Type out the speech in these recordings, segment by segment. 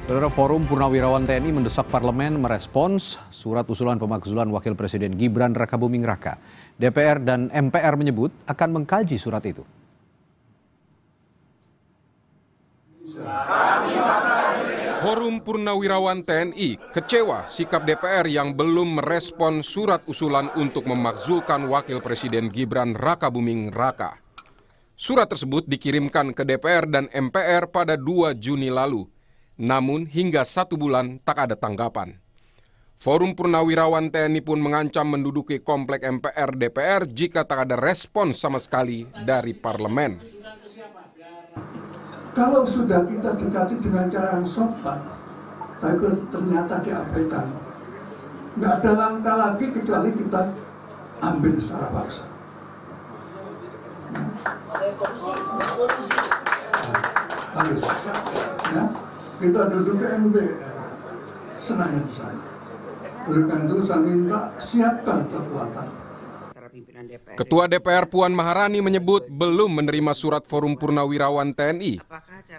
Saudara, Forum Purnawirawan TNI mendesak parlemen merespons surat usulan pemakzulan Wakil Presiden Gibran Rakabuming Raka. DPR dan MPR menyebut akan mengkaji surat itu. Forum Purnawirawan TNI kecewa sikap DPR yang belum merespon surat usulan untuk memakzulkan Wakil Presiden Gibran Rakabuming Raka. Surat tersebut dikirimkan ke DPR dan MPR pada 2 Juni lalu. Namun hingga 1 bulan tak ada tanggapan. Forum Purnawirawan TNI pun mengancam menduduki komplek MPR DPR jika tak ada respons sama sekali dari parlemen. Kalau sudah kita dekati dengan cara yang sopan, tapi ternyata diabaikan, nggak ada langkah lagi kecuali kita ambil secara paksa. Harus, ya. Kita duduk ke MPR, Senayan sana. Oleh karena itu saya minta siapkan kekuatan. Ketua DPR Puan Maharani menyebut belum menerima surat Forum Purnawirawan TNI.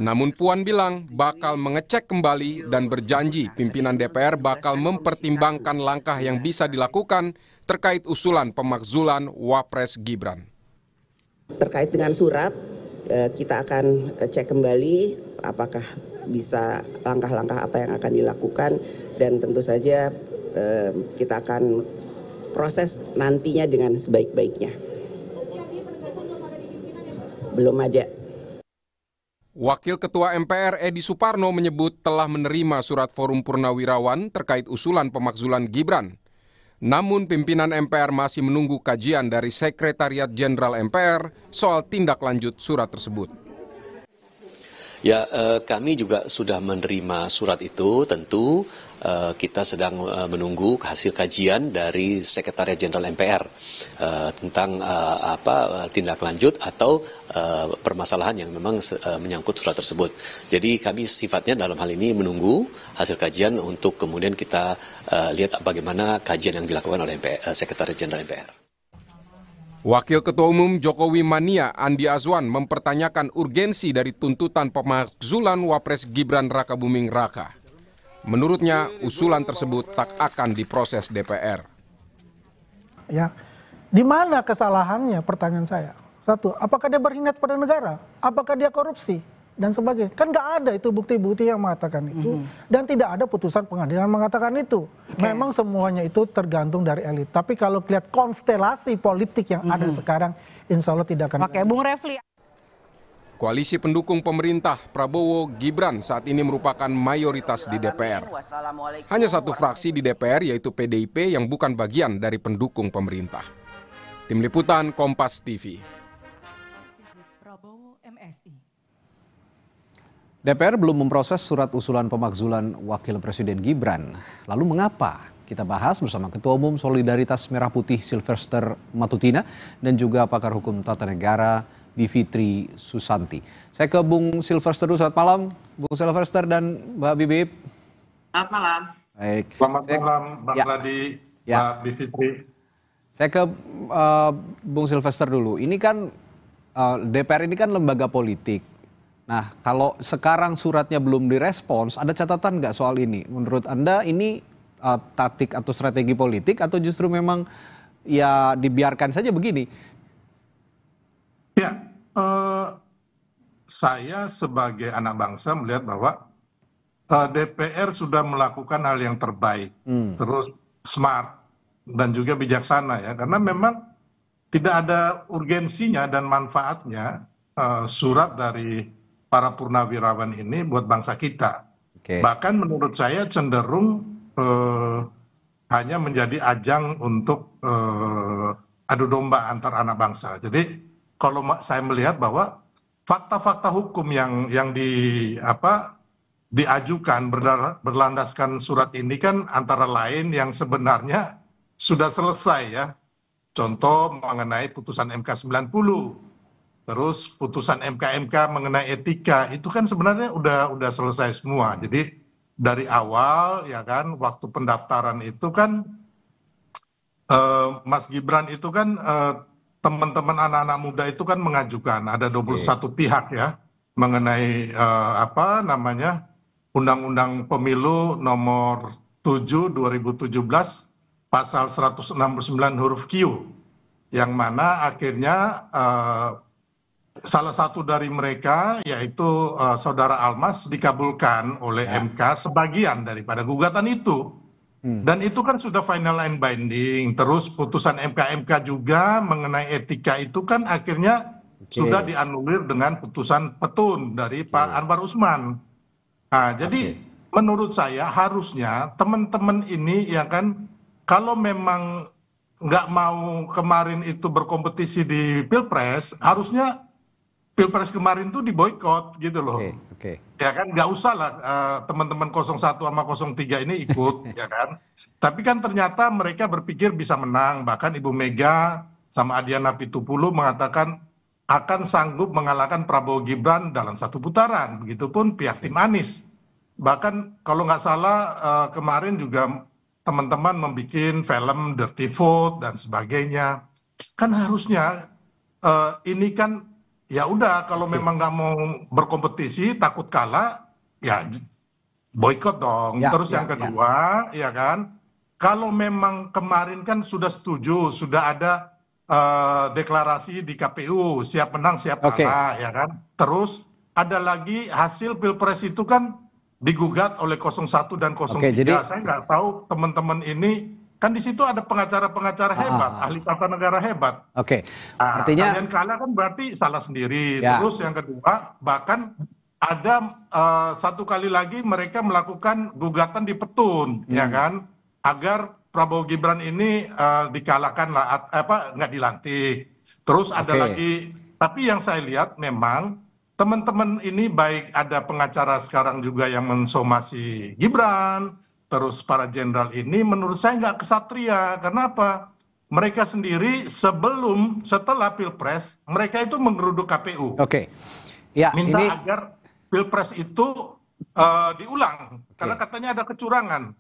Namun Puan bilang bakal mengecek kembali dan berjanji pimpinan DPR bakal mempertimbangkan langkah yang bisa dilakukan terkait usulan pemakzulan Wapres Gibran. Terkait dengan surat, kita akan cek kembali apakah bisa langkah-langkah apa yang akan dilakukan, dan tentu saja kita akan proses nantinya dengan sebaik-baiknya. Belum ada. Wakil Ketua MPR Edi Suparno menyebut telah menerima surat Forum Purnawirawan terkait usulan pemakzulan Gibran. Namun pimpinan MPR masih menunggu kajian dari Sekretariat Jenderal MPR soal tindak lanjut surat tersebut. Ya, kami juga sudah menerima surat itu. Tentu kita sedang menunggu hasil kajian dari Sekretariat Jenderal MPR tentang tindak lanjut atau permasalahan yang memang menyangkut surat tersebut. Jadi kami sifatnya dalam hal ini menunggu hasil kajian untuk kemudian kita lihat bagaimana kajian yang dilakukan oleh Sekretariat Jenderal MPR. Wakil Ketua Umum Jokowi Mania Andi Azwan mempertanyakan urgensi dari tuntutan pemakzulan Wapres Gibran Rakabuming Raka. Menurutnya, usulan tersebut tak akan diproses DPR. Ya, di mana kesalahannya? Pertanyaan saya. Satu, apakah dia berkhianat pada negara? Apakah dia korupsi? Dan sebagainya. Kan nggak ada itu bukti-bukti yang mengatakan itu. Dan tidak ada putusan pengadilan yang mengatakan itu. Memang semuanya itu tergantung dari elit. Tapi kalau lihat konstelasi politik yang ada sekarang, insya Allah tidak akan. Oke, Bung Refli. Koalisi pendukung pemerintah Prabowo Gibran saat ini merupakan mayoritas di DPR. Hanya satu fraksi di DPR, yaitu PDIP, yang bukan bagian dari pendukung pemerintah. Tim Liputan Kompas TV. DPR belum memproses surat usulan pemakzulan Wakil Presiden Gibran. Lalu mengapa? Kita bahas bersama Ketua Umum Solidaritas Merah Putih Sylvester Matutina dan juga pakar hukum tata negara Bivitri Susanti. Saya ke Bung Sylvester dulu. Selamat malam, Bung Sylvester dan Mbak Bibip. Selamat malam. Baik. Selamat malam, Bang Ladi, Mbak Bivitri. Saya ke Bung Sylvester dulu. Ini kan DPR ini kan lembaga politik. Nah, kalau sekarang suratnya belum direspons, ada catatan nggak soal ini? Menurut Anda ini taktik atau strategi politik atau justru memang ya dibiarkan saja begini? Ya, saya sebagai anak bangsa melihat bahwa DPR sudah melakukan hal yang terbaik, terus smart dan juga bijaksana ya, karena memang tidak ada urgensinya dan manfaatnya surat dari para purnawirawan ini buat bangsa kita. Bahkan menurut saya cenderung hanya menjadi ajang untuk adu domba antar anak bangsa. Jadi kalau saya melihat bahwa fakta-fakta hukum yang diajukan berlandaskan surat ini kan antara lain yang sebenarnya sudah selesai ya. Contoh mengenai putusan MK 90. Terus putusan MK mengenai etika itu kan sebenarnya udah selesai semua. Jadi dari awal ya kan waktu pendaftaran itu kan Mas Gibran itu kan teman-teman anak-anak muda itu kan mengajukan ada 21 pihak ya mengenai Undang-Undang Pemilu nomor 7 2017 pasal 169 huruf Q, yang mana akhirnya salah satu dari mereka yaitu saudara Almas dikabulkan oleh MK sebagian daripada gugatan itu. Dan itu kan sudah final and binding. Terus putusan MK juga mengenai etika itu kan akhirnya sudah dianulir dengan putusan petun dari Pak Anwar Usman. Nah, jadi menurut saya harusnya teman-teman ini ya kan, kalau memang nggak mau kemarin itu berkompetisi di Pilpres, harusnya Pilpres kemarin tuh diboykot gitu loh. Ya kan, nggak usah lah teman-teman 01 sama 03 ini ikut, ya kan. Tapi kan ternyata mereka berpikir bisa menang. Bahkan Ibu Mega sama Adiana Pitupulu mengatakan akan sanggup mengalahkan Prabowo Gibran dalam satu putaran. Begitupun pihak tim Anies. Bahkan kalau nggak salah kemarin juga teman-teman membuat film Dirty Vote dan sebagainya. Kan harusnya ini kan ya udah, kalau memang nggak mau berkompetisi takut kalah ya boykot dong. Terus yang kedua ya kan, kalau memang kemarin kan sudah setuju, sudah ada deklarasi di KPU siap menang siap kalah ya kan. Terus ada lagi hasil Pilpres itu kan digugat oleh 01 dan 03. Saya nggak tahu teman-teman ini kan di situ ada pengacara-pengacara hebat, ahli tata negara hebat. Artinya kalian kalah kan berarti salah sendiri. Terus yang kedua, bahkan ada satu kali lagi mereka melakukan gugatan di petun, ya kan, agar Prabowo Gibran ini dikalahkan lah, nggak dilantik. Terus ada lagi, tapi yang saya lihat memang teman-teman ini baik ada pengacara sekarang juga yang mensomasi Gibran. Terus para jenderal ini menurut saya nggak kesatria. Karena apa? Mereka sendiri setelah Pilpres, mereka itu menggeruduk KPU. Minta agar Pilpres itu diulang. Karena katanya ada kecurangan.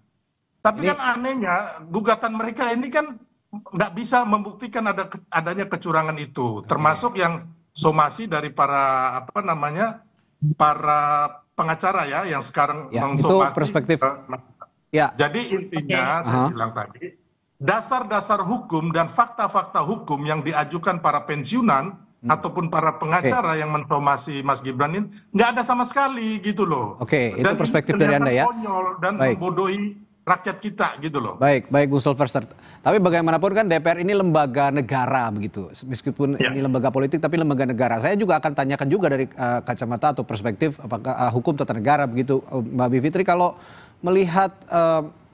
Tapi kan anehnya, gugatan mereka ini kan nggak bisa membuktikan adanya kecurangan itu. Termasuk yang somasi dari para para pengacara ya, yang sekarang Itu mensomasi. perspektif. Jadi intinya saya bilang tadi, dasar-dasar hukum dan fakta-fakta hukum yang diajukan para pensiunan ataupun para pengacara yang mensomasi Mas Gibran ini nggak ada sama sekali gitu loh. Itu perspektif dari Anda ya. Konyol dan membodohi rakyat kita gitu loh. Baik Bung Silverster. Tapi bagaimanapun kan DPR ini lembaga negara begitu. Meskipun ini lembaga politik tapi lembaga negara. Saya juga akan tanyakan juga dari kacamata atau perspektif apakah hukum tata negara begitu, Mbak Bivitri, kalau melihat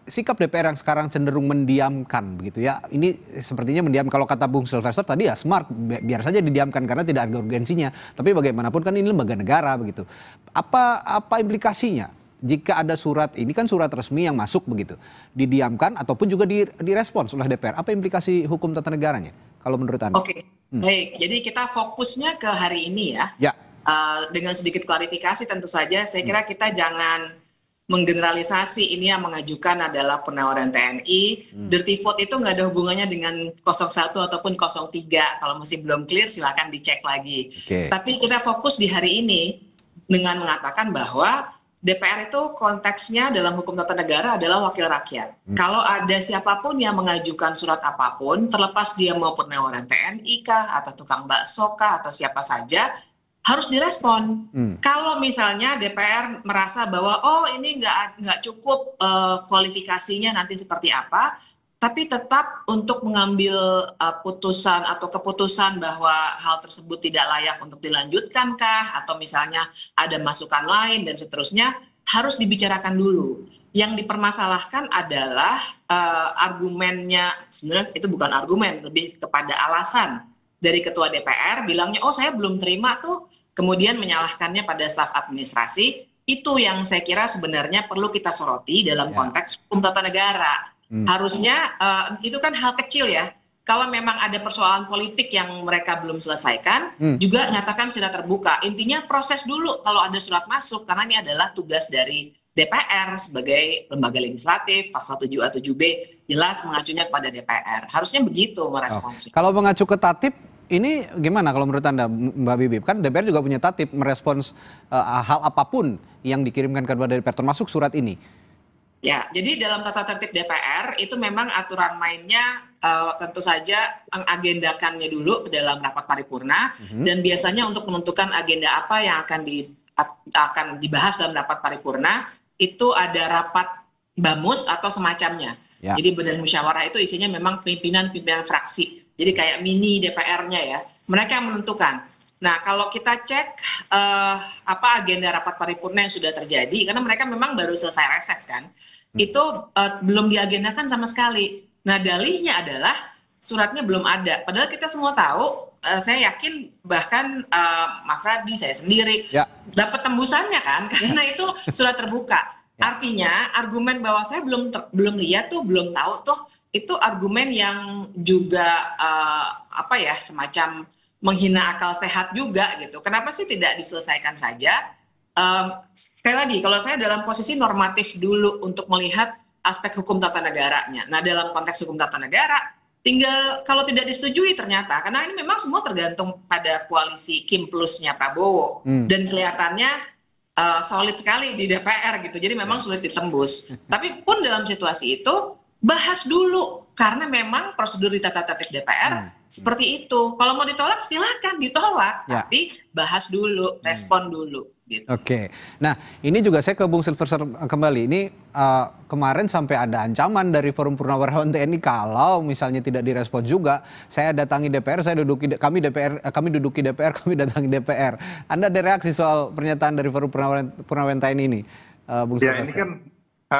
sikap DPR yang sekarang cenderung mendiamkan begitu ya. Ini sepertinya mendiam, kalau kata Bung Silverster tadi ya smart, biar saja didiamkan karena tidak ada urgensinya. Tapi bagaimanapun kan ini lembaga negara begitu. Apa implikasinya jika ada surat, ini kan surat resmi yang masuk begitu, didiamkan ataupun juga direspons oleh DPR? Apa implikasi hukum tata negaranya kalau menurut Anda? Baik. Jadi kita fokusnya ke hari ini ya. Dengan sedikit klarifikasi tentu saja, saya kira kita jangan menggeneralisasi ini yang mengajukan adalah penawaran TNI. Dirty vote itu nggak ada hubungannya dengan 01 ataupun 03. Kalau masih belum clear silakan dicek lagi. Tapi kita fokus di hari ini dengan mengatakan bahwa DPR itu konteksnya dalam hukum tata negara adalah wakil rakyat. Kalau ada siapapun yang mengajukan surat apapun, terlepas dia mau penawaran TNI kah, atau tukang bakso kah, atau siapa saja, harus direspon. Kalau misalnya DPR merasa bahwa ini nggak cukup kualifikasinya nanti seperti apa, tapi tetap untuk mengambil putusan atau keputusan bahwa hal tersebut tidak layak untuk dilanjutkankah, atau misalnya ada masukan lain dan seterusnya, harus dibicarakan dulu. Yang dipermasalahkan adalah argumennya, sebenarnya itu bukan argumen, lebih kepada alasan dari ketua DPR bilangnya, saya belum terima tuh, kemudian menyalahkannya pada staf administrasi. Itu yang saya kira sebenarnya perlu kita soroti dalam konteks hukum tata negara. Harusnya itu kan hal kecil ya. Kalau memang ada persoalan politik yang mereka belum selesaikan, juga nyatakan sudah terbuka. Intinya proses dulu kalau ada surat masuk, karena ini adalah tugas dari DPR sebagai lembaga legislatif, pasal 7A 7B jelas mengacunya kepada DPR. Harusnya begitu meresponsnya. Kalau mengacu ke tatip, ini gimana kalau menurut Anda, Mbak Bibip? Kan DPR juga punya tatib merespons hal apapun yang dikirimkan kepada DPR, termasuk surat ini. Ya, jadi dalam tata tertib DPR itu memang aturan mainnya tentu saja mengagendakannya dulu ke dalam rapat paripurna, dan biasanya untuk menentukan agenda apa yang akan dibahas dalam rapat paripurna itu ada rapat bamus atau semacamnya. Ya. Jadi badan musyawarah itu isinya memang pimpinan fraksi. Jadi kayak mini DPR-nya ya. Mereka yang menentukan. Nah, kalau kita cek apa agenda rapat paripurna yang sudah terjadi, karena mereka memang baru selesai reses kan, itu belum diagendakan sama sekali. Nah, dalihnya adalah suratnya belum ada. Padahal kita semua tahu, saya yakin bahkan Mas Radhi, saya sendiri, dapat tembusannya kan, karena itu surat terbuka. Artinya argumen bahwa saya belum lihat tuh, belum tahu tuh, itu argumen yang juga semacam menghina akal sehat juga gitu. Kenapa sih tidak diselesaikan saja? Sekali lagi, kalau saya dalam posisi normatif dulu untuk melihat aspek hukum tata negaranya. Nah, dalam konteks hukum tata negara, tinggal kalau tidak disetujui ternyata, karena ini memang semua tergantung pada koalisi Kim plusnya Prabowo, dan kelihatannya solid sekali di DPR gitu, jadi memang sulit ditembus. Tapi pun dalam situasi itu bahas dulu, karena memang prosedur di tata tertib DPR seperti itu. Kalau mau ditolak silakan ditolak, tapi bahas dulu, respon dulu. Gitu. Oke, nah ini juga saya ke Bung Silverster kembali. Ini kemarin sampai ada ancaman dari Forum Purnawirawan TNI kalau misalnya tidak direspon juga, saya datangi DPR, kami duduki DPR, kami datangi DPR. Anda ada reaksi soal pernyataan dari Forum Purnawirawan TNI ini, Bung Silverster? Ya, ini kan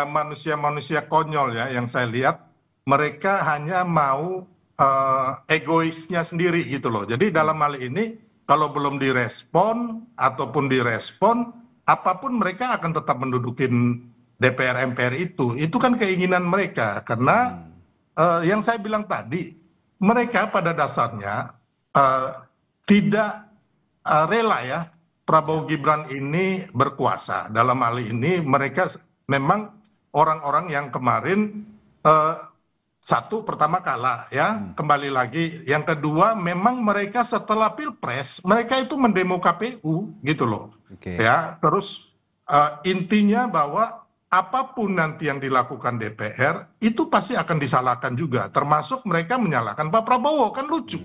manusia-manusia konyol ya, yang saya lihat mereka hanya mau egoisnya sendiri gitu loh. Jadi dalam hal ini kalau belum direspon ataupun direspon, apapun mereka akan tetap mendudukin DPR MPR itu kan keinginan mereka. Karena yang saya bilang tadi, mereka pada dasarnya tidak rela ya Prabowo Gibran ini berkuasa. Dalam hal ini mereka memang orang-orang yang kemarin satu, pertama kalah ya, kembali lagi. Yang kedua, memang mereka setelah Pilpres, mereka itu mendemo KPU gitu loh. Ya, terus intinya bahwa apapun nanti yang dilakukan DPR, itu pasti akan disalahkan juga. Termasuk mereka menyalahkan Pak Prabowo, kan lucu.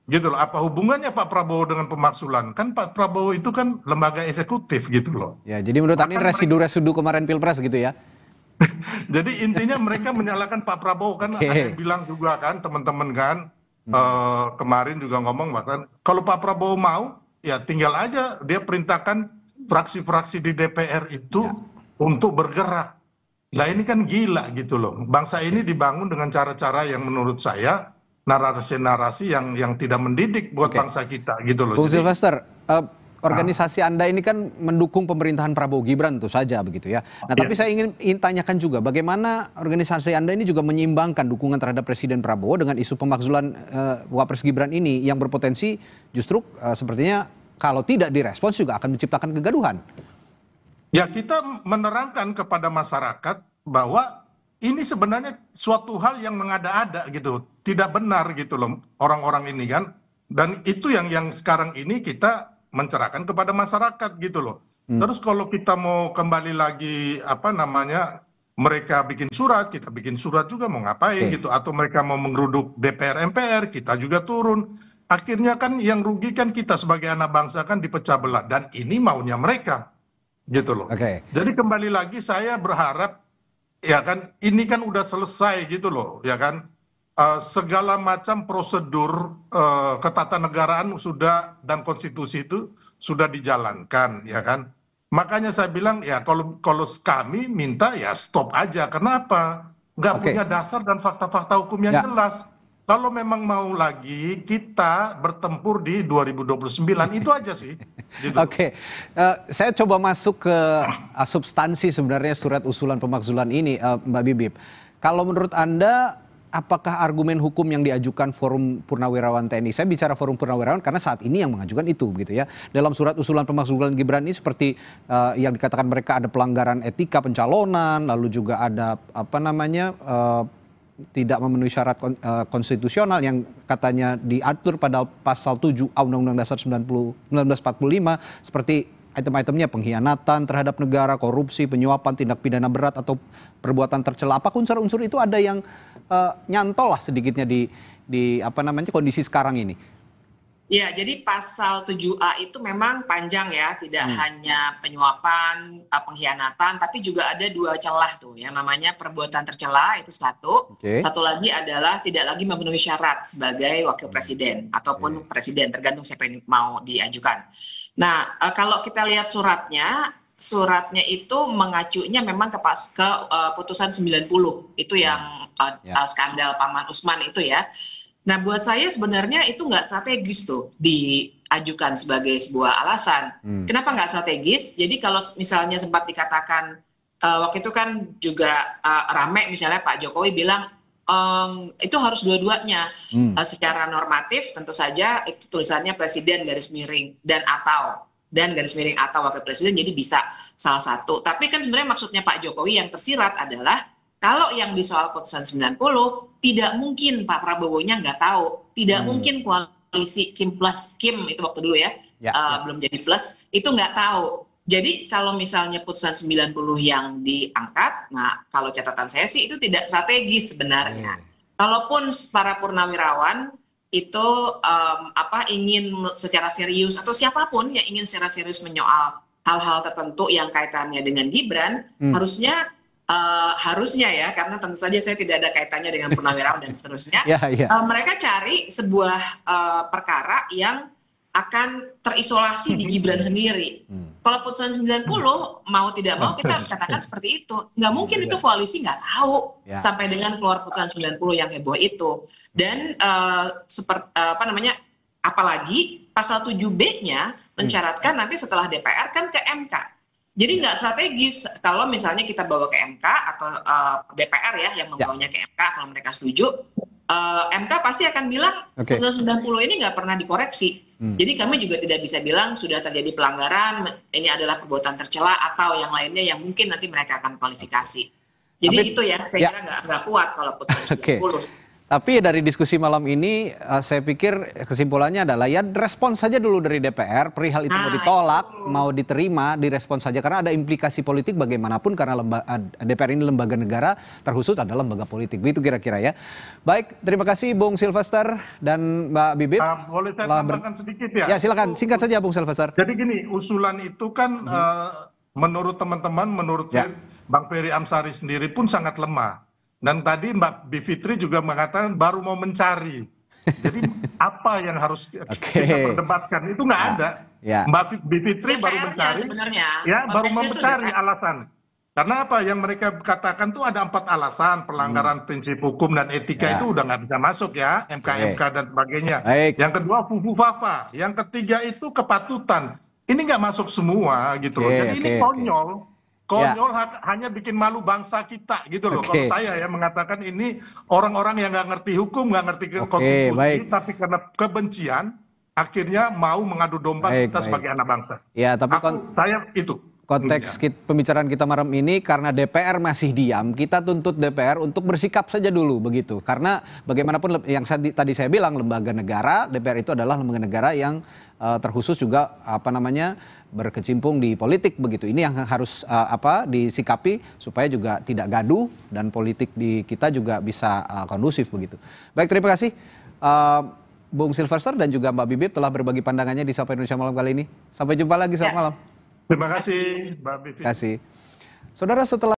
Gitu loh, apa hubungannya Pak Prabowo dengan pemaksulan? Kan Pak Prabowo itu kan lembaga eksekutif gitu loh. Ya, jadi menurut Anda residu-residu kemarin Pilpres gitu ya? Jadi intinya mereka menyalahkan Pak Prabowo kan, ada yang bilang juga kan teman-teman kan, kemarin juga ngomong bahkan kalau Pak Prabowo mau ya tinggal aja dia perintahkan fraksi-fraksi di DPR itu untuk bergerak. Nah ini kan gila gitu loh, bangsa ini dibangun dengan cara-cara yang menurut saya narasi-narasi yang tidak mendidik buat bangsa kita gitu loh. Bung Silverster, organisasi Anda ini kan mendukung pemerintahan Prabowo Gibran tentu saja begitu ya. Nah, tapi saya ingin tanyakan juga bagaimana organisasi Anda ini juga menyeimbangkan dukungan terhadap Presiden Prabowo dengan isu pemakzulan Wapres Gibran ini yang berpotensi justru sepertinya kalau tidak direspons juga akan menciptakan kegaduhan. Ya, kita menerangkan kepada masyarakat bahwa ini sebenarnya suatu hal yang mengada-ada gitu, tidak benar gitu loh orang-orang ini kan. Dan itu yang sekarang ini kita mencerahkan kepada masyarakat gitu loh. Terus kalau kita mau kembali lagi mereka bikin surat, kita bikin surat juga mau ngapain gitu, atau mereka mau menggeruduk DPR MPR, kita juga turun. Akhirnya kan yang rugi kan kita sebagai anak bangsa kan dipecah belah, dan ini maunya mereka gitu loh. Jadi kembali lagi saya berharap ya kan ini kan udah selesai gitu loh ya kan. Segala macam prosedur ketatanegaraan sudah dan konstitusi itu sudah dijalankan ya kan. Makanya saya bilang ya kalau kami minta ya stop aja. Kenapa? Nggak punya dasar dan fakta-fakta hukum yang jelas. Kalau memang mau lagi kita bertempur di 2029 itu aja sih. Gitu. Saya coba masuk ke substansi sebenarnya surat usulan pemakzulan ini, Mbak Bibip. Kalau menurut Anda, apakah argumen hukum yang diajukan Forum Purnawirawan TNI, saya bicara Forum Purnawirawan karena saat ini yang mengajukan itu gitu ya, dalam surat usulan pemakzulan Gibran ini seperti yang dikatakan mereka ada pelanggaran etika pencalonan, lalu juga ada tidak memenuhi syarat konstitusional yang katanya diatur pada pasal 7A Undang-Undang Dasar 1945 seperti item-itemnya pengkhianatan terhadap negara, korupsi, penyuapan, tindak pidana berat atau perbuatan tercela. Apakah unsur-unsur itu ada yang nyantol lah sedikitnya di apa namanya kondisi sekarang ini? Ya, jadi pasal 7A itu memang panjang ya, tidak hanya penyuapan, pengkhianatan, tapi juga ada 2 celah tuh, yang namanya perbuatan tercela itu satu, satu lagi adalah tidak lagi memenuhi syarat sebagai wakil presiden ataupun presiden, tergantung siapa yang mau diajukan. Nah, kalau kita lihat suratnya itu mengacunya memang ke putusan 90, itu yang skandal Paman Usman itu ya. Nah, buat saya sebenarnya itu nggak strategis tuh diajukan sebagai sebuah alasan. Kenapa nggak strategis? Jadi kalau misalnya sempat dikatakan waktu itu kan juga rame misalnya Pak Jokowi bilang itu harus dua-duanya. Secara normatif tentu saja itu tulisannya presiden garis miring dan garis miring atau wakil presiden, jadi bisa salah satu. Tapi kan sebenarnya maksudnya Pak Jokowi yang tersirat adalah kalau yang di soal putusan 90, tidak mungkin Pak Prabowo-nya nggak tahu. Tidak mungkin koalisi Kim plus Kim, itu waktu dulu ya, belum jadi plus, itu nggak tahu. Jadi kalau misalnya putusan 90 yang diangkat, nah kalau catatan saya sih itu tidak strategis sebenarnya. Kalaupun para purnawirawan itu ingin secara serius, atau siapapun yang ingin secara serius menyoal hal-hal tertentu yang kaitannya dengan Gibran, harusnya ya, karena tentu saja saya tidak ada kaitannya dengan purnawirawan dan seterusnya, mereka cari sebuah perkara yang akan terisolasi di Gibran sendiri. Kalau putusan 90 mau tidak mau kita harus katakan seperti itu. Nggak mungkin itu koalisi nggak tahu sampai dengan keluar putusan 90 yang heboh itu. Dan apalagi pasal 7B-nya mencaratkan nanti setelah DPR kan ke MK. Jadi nggak strategis kalau misalnya kita bawa ke MK atau DPR ya yang membawanya ke MK kalau mereka setuju, MK pasti akan bilang putusan 90 ini nggak pernah dikoreksi. Jadi kami juga tidak bisa bilang sudah terjadi pelanggaran, ini adalah perbuatan tercela atau yang lainnya yang mungkin nanti mereka akan kualifikasi. Jadi itu ya, saya kira nggak kuat kalau putusan 90. Tapi dari diskusi malam ini, saya pikir kesimpulannya adalah ya respons saja dulu dari DPR, perihal itu mau ditolak, mau diterima, direspons saja. Karena ada implikasi politik bagaimanapun, karena DPR ini lembaga negara, terkhusus adalah lembaga politik. Begitu kira-kira ya. Baik, terima kasih Bung Silvester dan Mbak Bibip. Boleh saya tambahkan sedikit ya? Ya silakan, singkat saja Bung Silvester. Jadi gini, usulan itu kan menurut teman-teman, menurut Bang Ferry Amsari sendiri pun sangat lemah. Dan tadi Mbak Bivitri juga mengatakan baru mau mencari. Jadi apa yang harus kita perdebatkan itu nggak ada. Mbak Bivitri baru mencari, baru mencari alasan. Karena apa yang mereka katakan tuh ada 4 alasan pelanggaran prinsip hukum dan etika itu udah nggak bisa masuk ya, MK dan sebagainya. Yang kedua fufu-fafa, yang ketiga itu kepatutan. Ini nggak masuk semua gitu loh. Jadi ini konyol. Hanya bikin malu bangsa kita gitu loh. Kalau saya ya mengatakan ini orang-orang yang nggak ngerti hukum, nggak ngerti konstitusi, tapi karena kebencian akhirnya mau mengadu domba kita sebagai anak bangsa. Ya, tapi saya itu. Konteks pembicaraan kita malam ini karena DPR masih diam, kita tuntut DPR untuk bersikap saja dulu begitu. Karena bagaimanapun yang tadi saya bilang lembaga negara, DPR itu adalah lembaga negara yang terkhusus juga berkecimpung di politik begitu. Ini yang harus disikapi supaya juga tidak gaduh dan politik di kita juga bisa kondusif begitu. Baik, terima kasih Bung Silvester dan juga Mbak Bibip telah berbagi pandangannya di Sapa Indonesia Malam kali ini. Sampai jumpa lagi, selamat malam. Terima kasih Mbak Bivitri. Terima kasih. Saudara, setelah